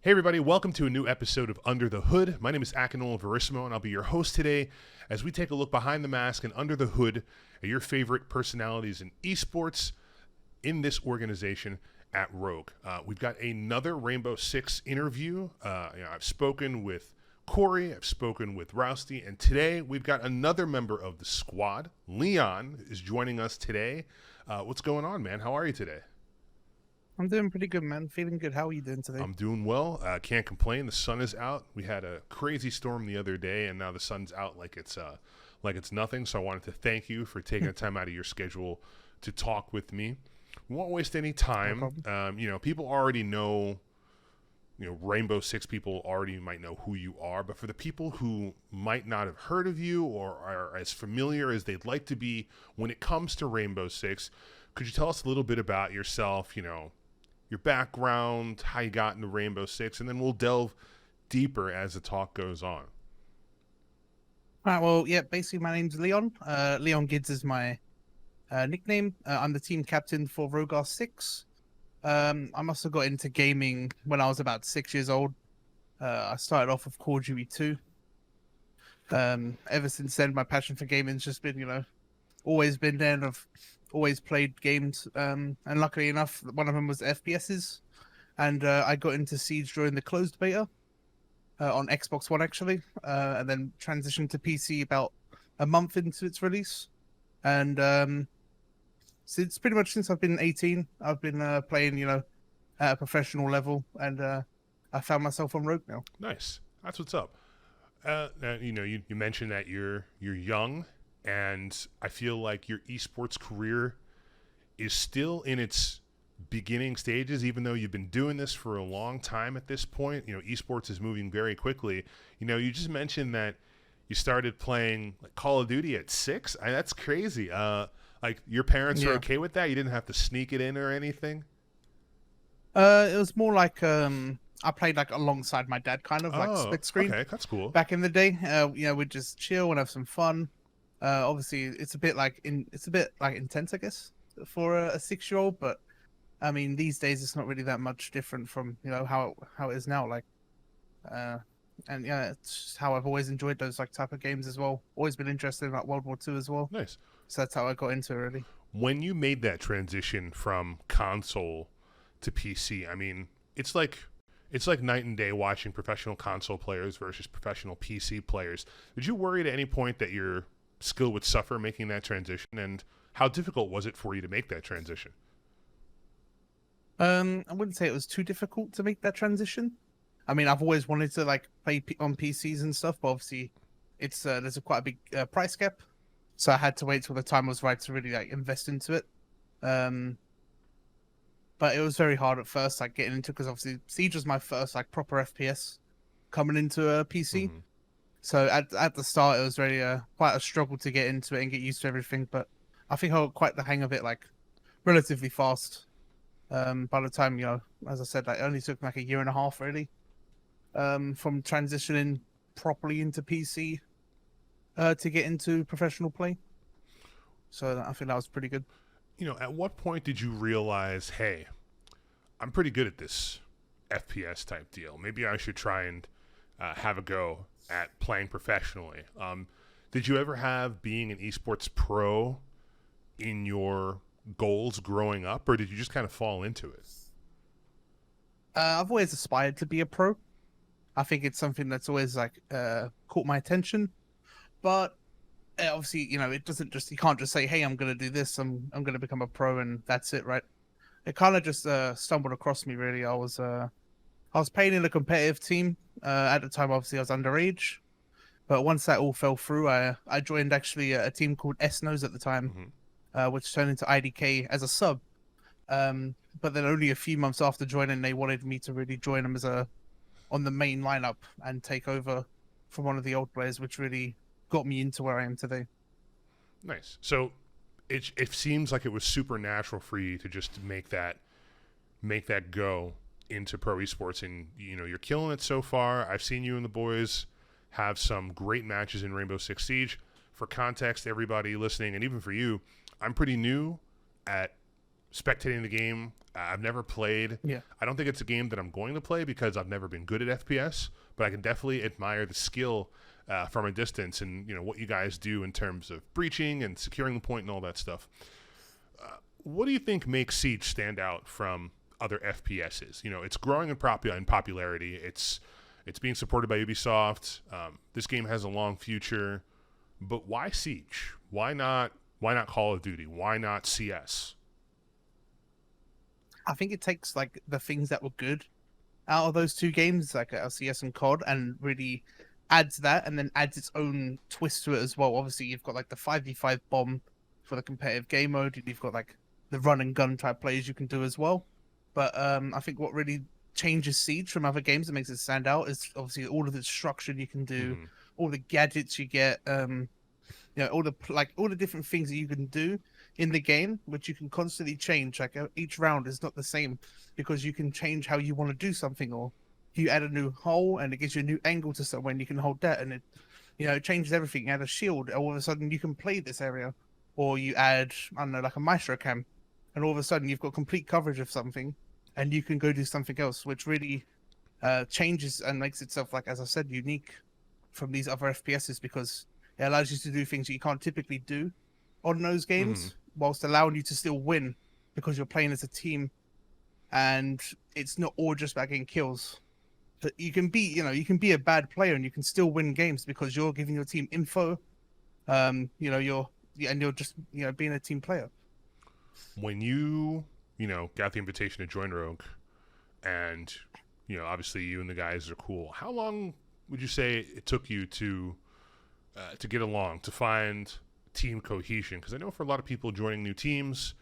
Hey everybody, welcome to a new episode of Under the Hood. My name is Akinola and I'll be your host today as we take a look behind the mask and under the hood at your favorite personalities in esports in this organization at Rogue. We've got another Rainbow Six interview. I've spoken with Corey, I've spoken with Rousty, and today we've got another member of the squad. Leon is joining us today. What's going on, man? How are you today? I'm doing pretty good, man. Feeling good. How are you doing today? I'm doing well. Can't complain. The sun is out. We had a crazy storm the other day, and now the sun's out like it's nothing. So I wanted to thank you for taking the time out of your schedule to talk with me. We won't waste any time. No people already know. Rainbow Six people already might know who you are, but for the people who might not have heard of you or are as familiar as they'd like to be when it comes to Rainbow Six, could you tell us a little bit about yourself? Your background, how you got into Rainbow Six, and then we'll delve deeper as the talk goes on. All right, well, yeah, basically my name's Leon. LeonGids is my nickname. I'm the team captain for Rogue 6. I must have got into gaming when I was about 6 years old. I started off with Call of Duty 2. Ever since then, my passion for gaming's just been, always been there, and I've always played games, and luckily enough, one of them was FPSs, and I got into Siege during the closed beta on Xbox One, actually, and then transitioned to PC about a month into its release, and since I've been 18, I've been playing, at a professional level, and I found myself on Rogue now. Nice, that's what's up. You mentioned that you're young. And I feel like your esports career is still in its beginning stages, even though you've been doing this for a long time at this point. Esports is moving very quickly. You just mentioned that you started playing Call of Duty at 6. That's crazy. Like your parents are okay with that? You didn't have to sneak it in or anything? It was more like I played alongside my dad, kind of split screen. Okay, that's cool. Back in the day, we'd just chill and have some fun. Obviously, it's a bit intense, I guess, for a 6-year-old. But I mean, these days it's not really that much different from how it is now. And it's just how I've always enjoyed those type of games as well. Always been interested in World War II as well. Nice. So that's how I got into it, really. When you made that transition from console to PC, I mean, it's like night and day watching professional console players versus professional PC players. Did you worry at any point that your skill would suffer making that transition, and how difficult was it for you to make that transition? I wouldn't say it was too difficult to make that transition. I mean, I've always wanted to play on PCs and stuff, but obviously it's there's quite a big price gap, so I had to wait till the time was right to really invest into it. But it was very hard at first, getting into, because obviously Siege was my first proper FPS coming into a PC. Mm-hmm. So at the start, it was very quite a struggle to get into it and get used to everything. But I think I got quite the hang of it relatively fast. By the time, as I said, it only took a year and a half really from transitioning properly into PC to get into professional play. So I think that was pretty good. At what point did you realize, hey, I'm pretty good at this FPS type deal. Maybe I should try and have a go at playing professionally. Did you ever have being an esports pro in your goals growing up, or did you just kind of fall into it? I've always aspired to be a pro. I think it's something that's always caught my attention, but obviously, it doesn't just, you can't just say, hey, I'm going to do this, I'm going to become a pro, and that's it, right? It kind of just stumbled across me, really. I was playing in a competitive team. At the time, obviously, I was underage. But once that all fell through, I joined actually a team called S2E7 at the time, which turned into IDK as a sub. But then only a few months after joining, they wanted me to really join them on the main lineup and take over from one of the old players, which really got me into where I am today. Nice. So it seems like it was super natural for you to just make that go into pro esports, and you're killing it so far. I've seen you and the boys have some great matches in Rainbow Six Siege. For context, everybody listening, and even for you, I'm pretty new at spectating the game. I've never played. Yeah. I don't think it's a game that I'm going to play because I've never been good at FPS, but I can definitely admire the skill from a distance and, what you guys do in terms of breaching and securing the point and all that stuff. What do you think makes Siege stand out from other FPSs? It's growing in popularity. It's being supported by Ubisoft. This game has a long future, but why Siege? Why not Call of Duty? Why not CS? I think it takes like the things that were good out of those two games, like CS and COD, and really adds that, and then adds its own twist to it as well. Obviously, you've got like the 5v5 bomb for the competitive game mode, and you've got like the run and gun type plays you can do as well. But I think what really changes Siege from other games that makes it stand out is obviously all of the destruction you can do, all the gadgets you get, all the different things that you can do in the game, which you can constantly change. Like each round is not the same because you can change how you want to do something, or you add a new hole and it gives you a new angle to somewhere and you can hold that, and it changes everything. You add a shield, all of a sudden you can play this area, or you add, I don't know, like a maestro cam, and all of a sudden you've got complete coverage of something and you can go do something else, which really changes and makes itself, like as I said, unique from these other FPSs, because it allows you to do things that you can't typically do on those games, whilst allowing you to still win because you're playing as a team, and it's not all just about getting kills. But you can be a bad player and you can still win games because you're giving your team info. You're just being a team player. When you got the invitation to join Rogue, and obviously you and the guys are cool, how long would you say it took you to get along, to find team cohesion? Because I know for a lot of people joining new teams,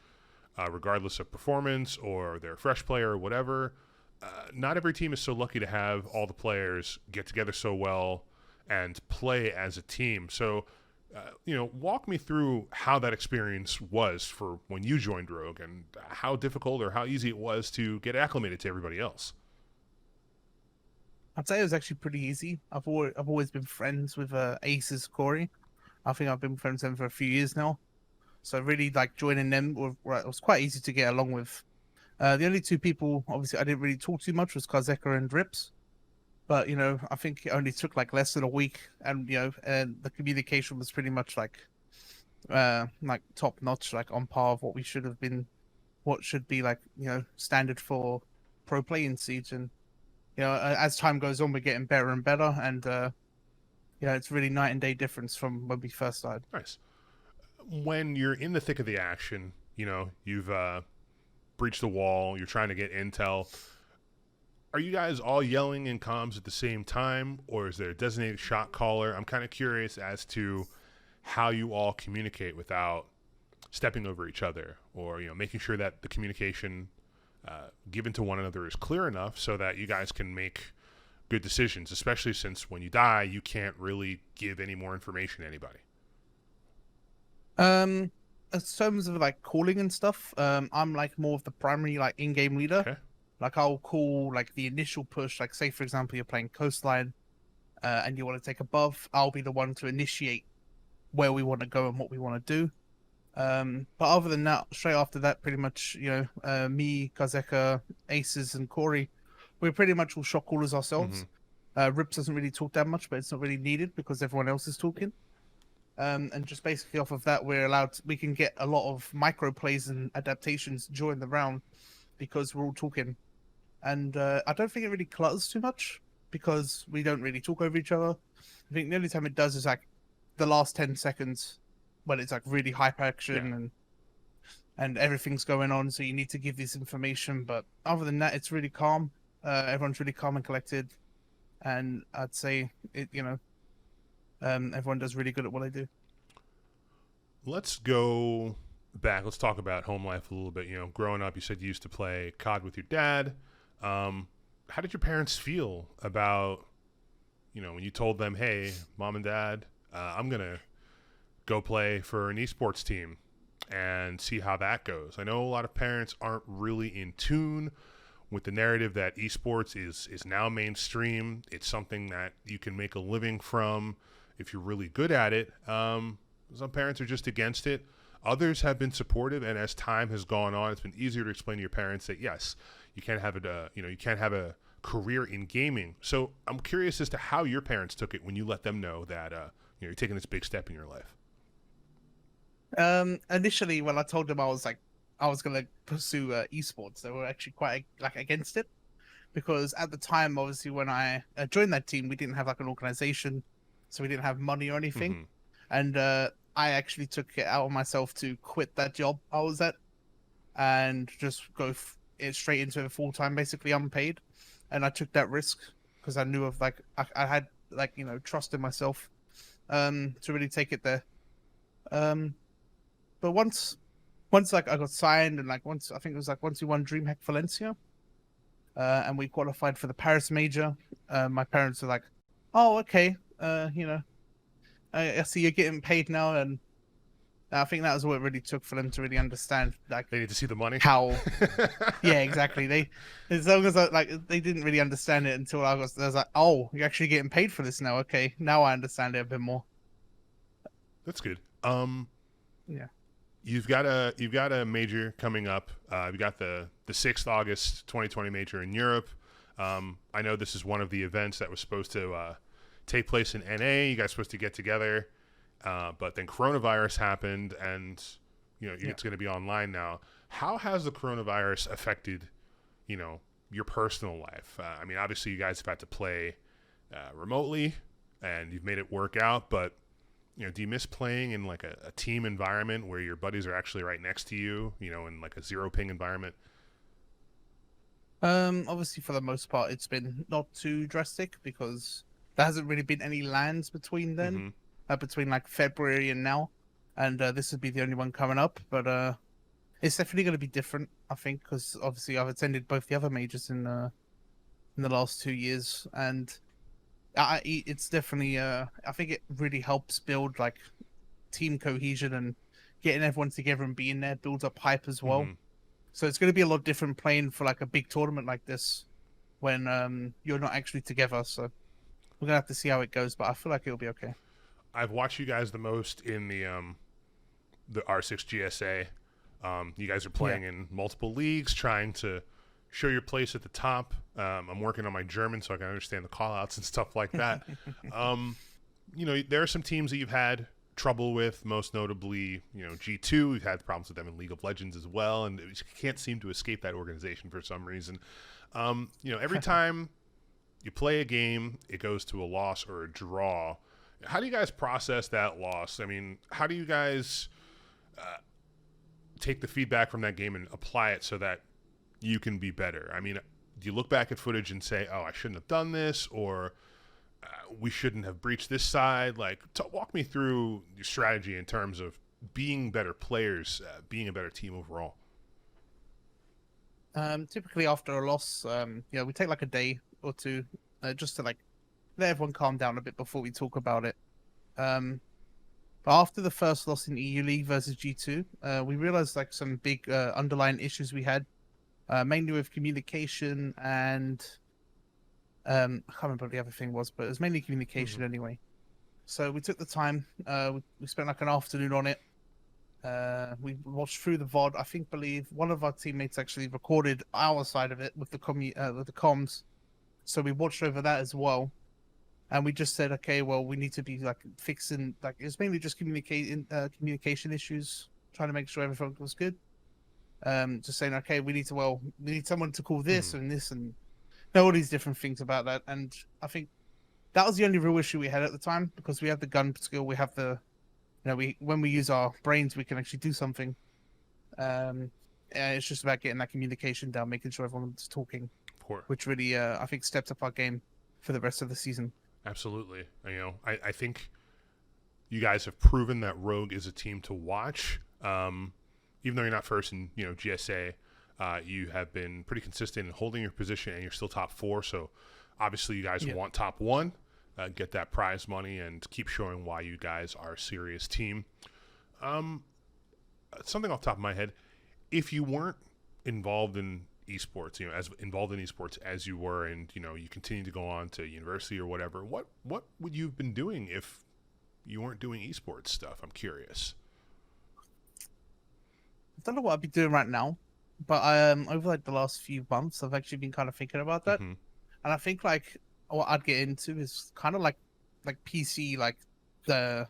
regardless of performance or they're a fresh player or whatever, not every team is so lucky to have all the players get together so well and play as a team. So, walk me through how that experience was for when you joined Rogue, and how difficult or how easy it was to get acclimated to everybody else. I'd say it was actually pretty easy. I've always been friends with Aces Corey. I think I've been friends with them for a few years now. So really, like, joining them was quite easy to get along with. The only two people, obviously, I didn't really talk too much was Kazeka and Rips. But, I think it only took like less than a week, and and the communication was pretty much like top notch, like on par of what we should have been, what should be like standard for pro play in Siege. And as time goes on, we're getting better and better, and it's really night and day difference from when we first started. Nice. When you're in the thick of the action, you've breached the wall, you're trying to get intel. Are you guys all yelling in comms at the same time, or is there a designated shot caller? I'm kind of curious as to how you all communicate without stepping over each other, or making sure that the communication given to one another is clear enough so that you guys can make good decisions, especially since when you die, you can't really give any more information to anybody. In terms of like calling and stuff, I'm like more of the primary like in-game leader. Okay. Like I'll call like the initial push. Like say for example you're playing coastline, and you want to take above. I'll be the one to initiate where we want to go and what we want to do. But other than that, straight after that, pretty much me, Kazeka, Aces, and Corey, we're pretty much all shot callers ourselves. Rips doesn't really talk that much, but it's not really needed because everyone else is talking. And just basically off of that, we can get a lot of micro plays and adaptations during the round because we're all talking. And I don't think it really clutters too much because we don't really talk over each other. I think the only time it does is like the last 10 seconds when it's like really hype action and everything's going on, so you need to give this information. But other than that, it's really calm. Everyone's really calm and collected, and I'd say it. Everyone does really good at what they do. Let's go back. Let's talk about home life a little bit. Growing up, you said you used to play COD with your dad. How did your parents feel about, when you told them, hey, mom and dad, I'm going to go play for an esports team and see how that goes? I know a lot of parents aren't really in tune with the narrative that esports is now mainstream. It's something that you can make a living from if you're really good at it. Some parents are just against it. Others have been supportive, and as time has gone on, it's been easier to explain to your parents that yes, you can't have you can't have a career in gaming. So I'm curious as to how your parents took it when you let them know that you're taking this big step in your life. Initially, when I told them I was gonna pursue esports, they were actually quite like against it, because at the time, obviously, when I joined that team, we didn't have like an organization, so we didn't have money or anything, Mm-hmm. and I actually took it out on myself to quit that job I was at and just go straight into it full time, basically unpaid, and I took that risk because I knew of I had trust in myself to really take it there. Um, but once like I got signed and like once I think it was like once we won DreamHack Valencia, and we qualified for the Paris major, my parents were like, "Oh, okay, I see you're getting paid now," and I think that was what it really took for them to really understand like They need to see the money. how. Yeah, exactly. They, as long as they didn't really understand it until I was like, "Oh, you're actually getting paid for this now. Okay, now I understand it a bit more." That's good. Yeah. You've got a major coming up. You've got the 6th August 2020 major in Europe. I know this is one of the events that was supposed to take place in NA. You guys were supposed to get together, but then coronavirus happened, and it's going to be online now. How has the coronavirus affected your personal life? I mean, obviously you guys have had to play remotely, and you've made it work out, but do you miss playing in like a team environment where your buddies are actually right next to you, in like a zero ping environment? Obviously, for the most part, it's been not too drastic because there hasn't really been any lands between then, Mm-hmm. between like February and now, and this would be the only one coming up. But it's definitely going to be different, I think, because obviously I've attended both the other majors in the last 2 years, and it's definitely I think it really helps build like team cohesion and getting everyone together and being there builds up hype as well. Mm-hmm. So it's going to be a lot different playing for like a big tournament like this when you're not actually together. So we're gonna have to see how it goes, but I feel like it'll be okay. I've watched you guys the most in the R6 GSA. You guys are playing in multiple leagues, trying to show your place at the top. I'm working on my German so I can understand the call-outs and stuff like that. There are some teams that you've had trouble with, most notably, G2. We've had problems with them in League of Legends as well, and you can't seem to escape that organization for some reason. Every time you play a game, it goes to a loss or a draw. How do you guys process that loss? I mean, how do you guys take the feedback from that game and apply it so that you can be better? I mean, do you look back at footage and say, "Oh, I shouldn't have done this," or "We shouldn't have breached this side"? Like, walk me through your strategy in terms of being better players, being a better team overall. Typically after a loss, we take like a day or two just to like let everyone calm down a bit before we talk about it. But after the first loss in EU League versus G2, we realized like some big underlying issues we had, mainly with communication and I can't remember what the other thing was, but it was mainly communication anyway. So we took the time, we spent like an afternoon on it. We watched through the VOD. Believe one of our teammates actually recorded our side of it with the with the comms. So we watched over that as well. And we just said, okay, well, we need to be like fixing, like it's mainly just communication issues, trying to make sure everything was good. Just saying, okay, we need someone to call this and this and all these different things about that. And I think that was the only real issue we had at the time, because we have the gun skill, we have the, when we use our brains, we can actually do something. And it's just about getting that communication down, making sure everyone's talking, which really, I think, steps up our game for the rest of the season. Absolutely. I think you guys have proven that Rogue is a team to watch. Even though you're not first in GSA, you have been pretty consistent in holding your position, and you're still top 4. So obviously you guys want top 1, get that prize money, and keep showing why you guys are a serious team. Something off the top of my head, if you weren't involved in esports, as involved in esports as you were, and you continue to go on to university or whatever, what would you have been doing if you weren't doing esports stuff? I'm curious. don't know what I'd be doing right now, but over like the last few months, I've actually been kind of thinking about that, Hmm. and I think like what I'd get into is kind of like PC, like the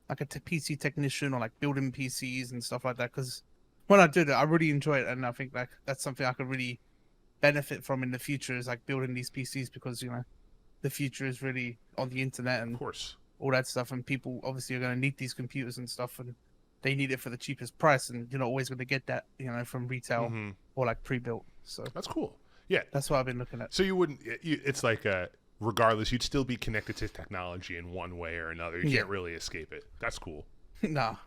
like a PC technician or like building PCs and stuff like that. Because when I did it, I really enjoyed it, and I think like that's something I could really benefit from in the future is like building these PCs because the future is really on the internet Of and course. all that stuff, and people obviously are going to need these computers and stuff, and they need it for the cheapest price, and you're not always going to get that from retail Hmm. or like pre-built. So That's cool. Yeah. that's what I've been looking at. So you wouldn't. It's like regardless, you'd still be connected to technology in one way or another. You Yeah. can't really escape it. That's cool. No.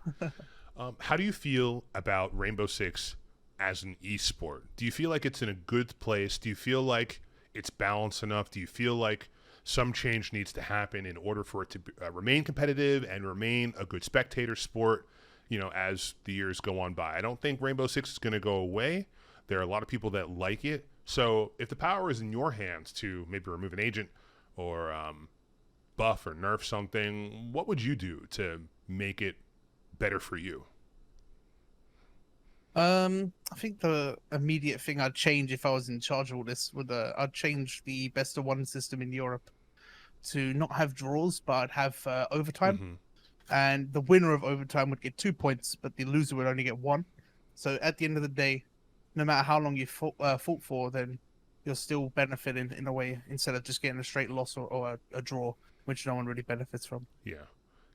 How do you feel about Rainbow Six as an esport? Do you feel like it's in a good place? Do you feel like it's balanced enough? Do you feel like some change needs to happen in order for it to remain competitive and remain a good spectator sport, as the years go on by? I don't think Rainbow Six is going to go away. There are a lot of people that like it. So if the power is in your hands to maybe remove an agent or buff or nerf something, what would you do to make it better for you? I think the immediate thing I'd change if I was in charge of all this would I'd change the best of one system in Europe to not have draws, but I'd have overtime, Hmm. and the winner of overtime would get 2 points, but the loser would only get one. So at the end of the day, no matter how long you fought for, then you're still benefiting in a way instead of just getting a straight loss or a draw, which no one really benefits from. Yeah.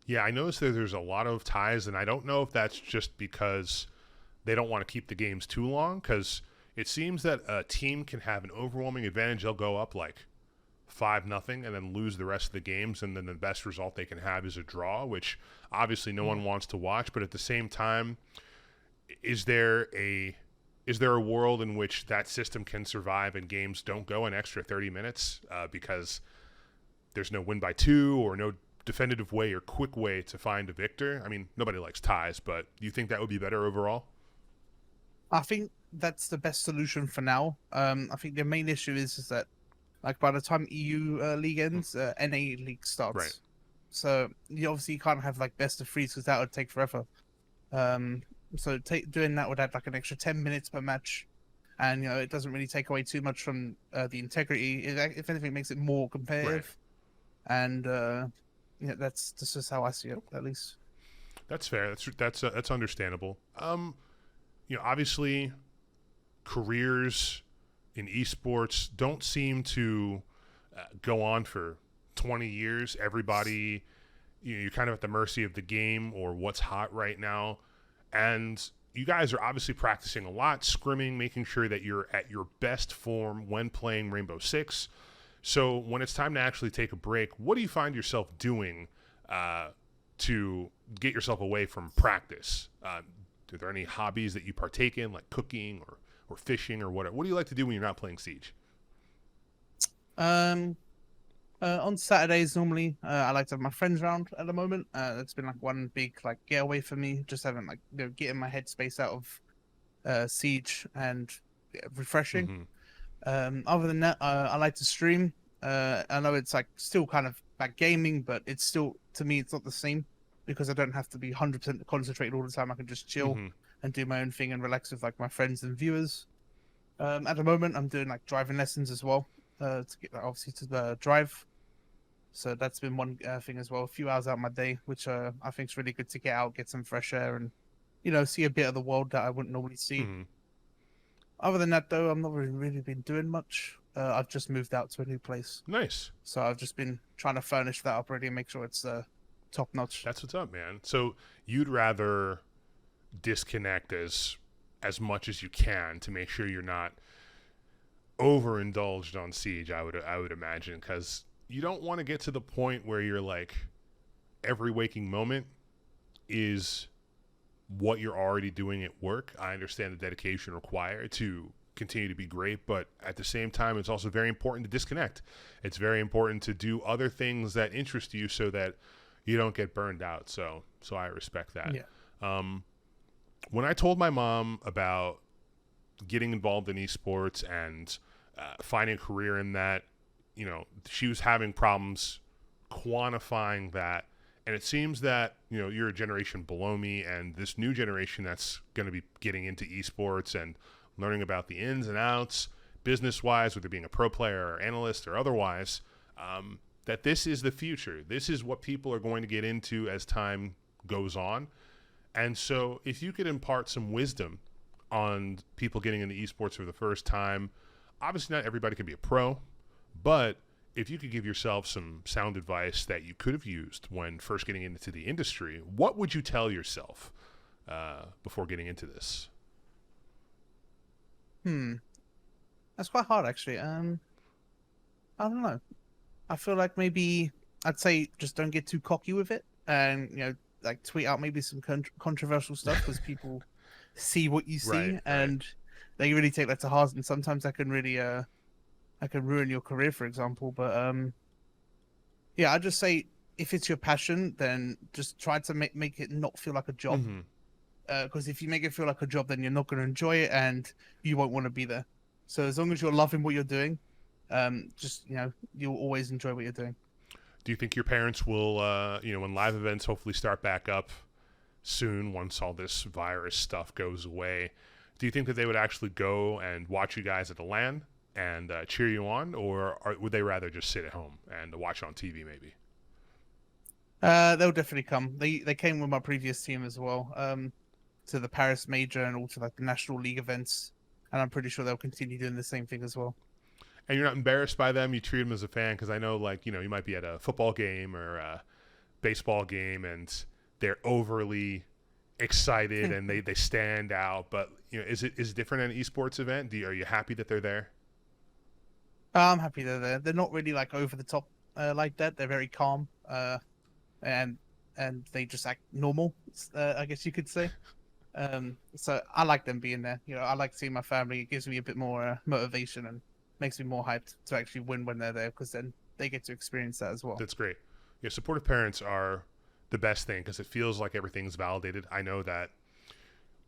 Yeah, I noticed that there's a lot of ties, and I don't know if that's just because they don't want to keep the games too long, because it seems that a team can have an overwhelming advantage. They'll go up like 5-0 and then lose the rest of the games, and then the best result they can have is a draw, which obviously no one wants to watch. But at the same time, is there a world in which that system can survive and games don't go an extra 30 minutes because there's no win by two or no definitive way or quick way to find a victor? I mean, nobody likes ties, but do you think that would be better overall? I think that's the best solution for now. I think the main issue is that like by the time EU league ends, NA league Right. starts. So you obviously can't have like best of threes because that would take forever. Um, so doing that would add like an extra 10 minutes per match, and it doesn't really take away too much from the integrity. If anything, makes it more Right. competitive, and that's just how I see it, at least. That's fair. That's understandable. Obviously, careers in esports don't seem to go on for 20 years. Everybody, you're kind of at the mercy of the game or what's hot right now. And you guys are obviously practicing a lot, scrimming, making sure that you're at your best form when playing Rainbow Six. So when it's time to actually take a break, what do you find yourself doing to get yourself away from practice? Are there any hobbies that you partake in, like cooking or fishing or whatever? What do you like to do when you're not playing Siege? Um, on Saturdays normally, I like to have my friends around. At the moment, that's been like one big like getaway for me. Just having like getting my headspace out of Siege and refreshing. Mm-hmm. Other than that, I like to stream. I know it's like still kind of like gaming, but it's still, to me, it's not the same because I don't have to be 100% concentrated all the time. I can just chill Mm-hmm. and do my own thing and relax with like my friends and viewers. At the moment, I'm doing like driving lessons as well to get obviously to the drive. So that's been one thing as well. A few hours out of my day, which I think is really good to get out, get some fresh air, and see a bit of the world that I wouldn't normally see. Mm-hmm. Other than that, though, I'm not really been doing much. I've just moved out to a new place, Nice. so I've just been trying to furnish that up already and make sure it's top notch. That's what's up, man. So you'd rather disconnect as much as you can to make sure you're not overindulged on Siege. I would imagine, because you don't want to get to the point where you're like every waking moment is what you're already doing at work. I understand the dedication required to continue to be great, but at the same time, it's also very important to disconnect. It's very important to do other things that interest you so that you don't get burned out. So I respect that. Yeah. When I told my mom about getting involved in esports and finding a career in that, she was having problems quantifying that And it seems that, you're a generation below me, and this new generation that's going to be getting into esports and learning about the ins and outs, business-wise, whether being a pro player or analyst or otherwise, that this is the future. This is what people are going to get into as time goes on. And so if you could impart some wisdom on people getting into esports for the first time, obviously not everybody can be a pro, but if you could give yourself some sound advice that you could have used when first getting into the industry, what would you tell yourself before getting into this? That's quite hard, actually. I don't know. I feel like maybe I'd say just don't get too cocky with it, and like tweet out maybe some controversial stuff because people see what you see, and they really take that to heart, and sometimes that can really I can ruin your career, for example. But yeah, I'd just say if it's your passion, then just try to make it not feel like a job. Because if you make it feel like a job, then you're not going to enjoy it, and you won't want to be there. So as long as you're loving what you're doing, just you'll always enjoy what you're doing. Do you think your parents will, when live events hopefully start back up soon, once all this virus stuff goes away, do you think that they would actually go and watch you guys at the LAN and cheer you on, or would they rather just sit at home and watch on TV maybe? They'll definitely come. They came with my previous team as well, to the Paris Major and also like the National League events, and I'm pretty sure they'll continue doing the same thing as well. And you're not embarrassed by them? You treat them as a fan? Because I know, you might be at a football game or a baseball game, and they're overly excited and they stand out. But is it different at an esports event? Are you happy that they're there? I'm happy they're there. They're not really like over the top like that. They're very calm, and they just act normal, I guess you could say. So I like them being there. I like seeing my family. It gives me a bit more motivation and makes me more hyped to actually win when they're there, because then they get to experience that as well. That's great. Yeah, supportive parents are the best thing because it feels like everything's validated. I know that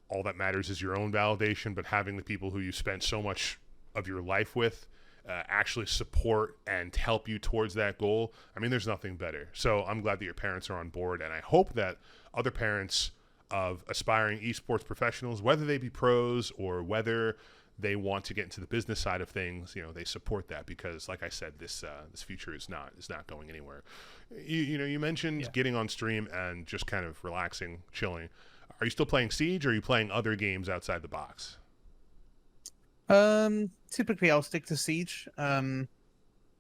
all that matters is your own validation, but having the people who you spent so much of your life with actually support and help you towards that goal, I mean, there's nothing better. So I'm glad that your parents are on board, and I hope that other parents of aspiring esports professionals, whether they be pros or whether they want to get into the business side of things, they support that, because like I said, this future is not going anywhere. You mentioned getting on stream and just kind of relaxing, chilling. Are you still playing Siege, or are you playing other games outside the box? Typically I'll stick to Siege. But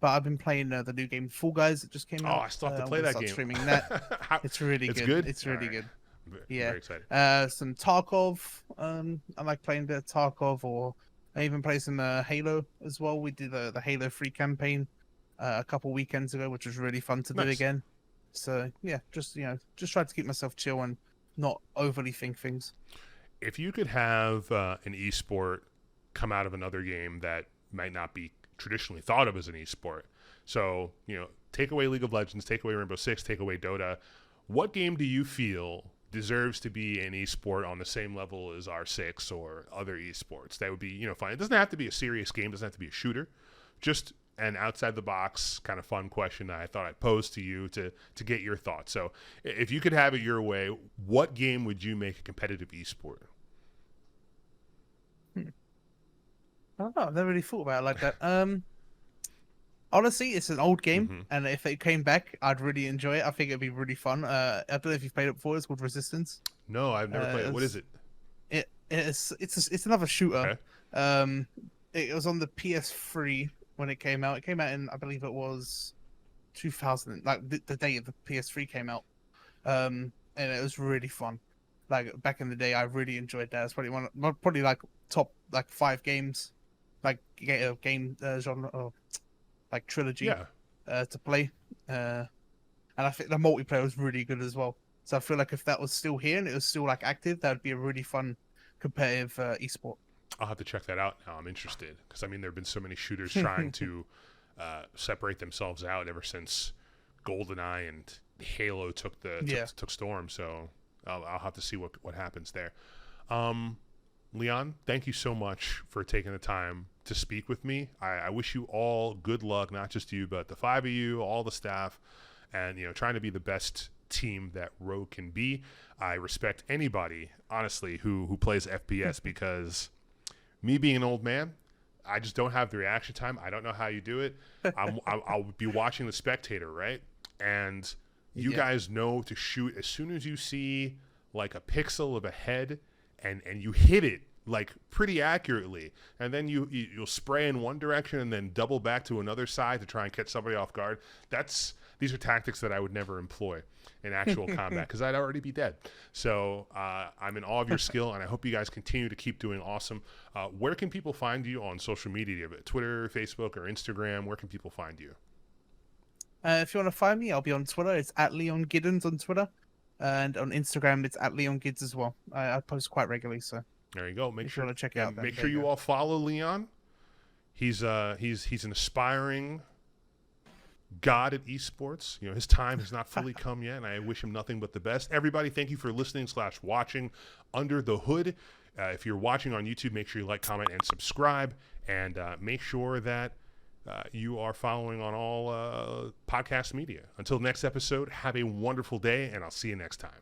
I've been playing the new game Fall Guys that just came out. Oh, I still have to play that game. Streaming that. It's really good. It's really good. Yeah. Very excited. Some Tarkov. I like playing a bit of Tarkov, or I even play some Halo as well. We did the Halo 3 campaign a couple weekends ago, which was really fun to do again. So yeah, just try to keep myself chill and not overly think things. If you could have an esport come out of another game that might not be traditionally thought of as an esport, so take away League of Legends, take away Rainbow Six, take away Dota, what game do you feel deserves to be an esport on the same level as R6 or other esports? That would be fun. It doesn't have to be a serious game, it doesn't have to be a shooter, just an outside the box kind of fun question that I thought I'd pose to you to get your thoughts. So if you could have it your way, what game would you make a competitive esport? I don't know. I've never really thought about it like that. Honestly, it's an old game, and if it came back, I'd really enjoy it. I think it'd be really fun. I don't know if you've played it before. It's called Resistance. No, I've never played it. What is it? It's another shooter. Okay. It was on the PS3 when it came out. It came out in, I believe it was 2000, like the day of the PS3 came out. And it was really fun. Like back in the day, I really enjoyed that. It's probably like top like 5 games, like game genre or like trilogy to play. And I think the multiplayer was really good as well. So I feel like if that was still here and it was still like active, that would be a really fun competitive esport. I'll have to check that out now. I'm interested, because I mean there have been so many shooters trying to separate themselves out ever since GoldenEye and Halo took Storm. So I'll have to see what happens there. Leon, thank you so much for taking the time to speak with me. I wish you all good luck, not just you, but the 5 of you, all the staff, and trying to be the best team that Rogue can be. I respect anybody, honestly, who plays FPS because me being an old man, I just don't have the reaction time. I don't know how you do it. I'll be watching the spectator, right? And you guys know to shoot as soon as you see like a pixel of a head and you hit it like pretty accurately. And then you'll spray in one direction and then double back to another side to try and catch somebody off guard. These are tactics that I would never employ in actual combat because I'd already be dead. So I'm in awe of your skill, and I hope you guys continue to keep doing awesome. Where can people find you on social media? Twitter, Facebook, or Instagram? Where can people find you? If you want to find me, I'll be on Twitter. It's at LeonGiddens on Twitter. And on Instagram, it's at LeonGids as well. I post quite regularly, so there you go. Make sure to check it out. Make sure you all follow Leon. He's an aspiring god at esports. You know, his time has not fully come yet, and I wish him nothing but the best. Everybody, thank you for listening / watching Under the Hood. If you're watching on YouTube, make sure you like, comment, and subscribe, and make sure that you are following on all podcast media. Until next episode, have a wonderful day, and I'll see you next time.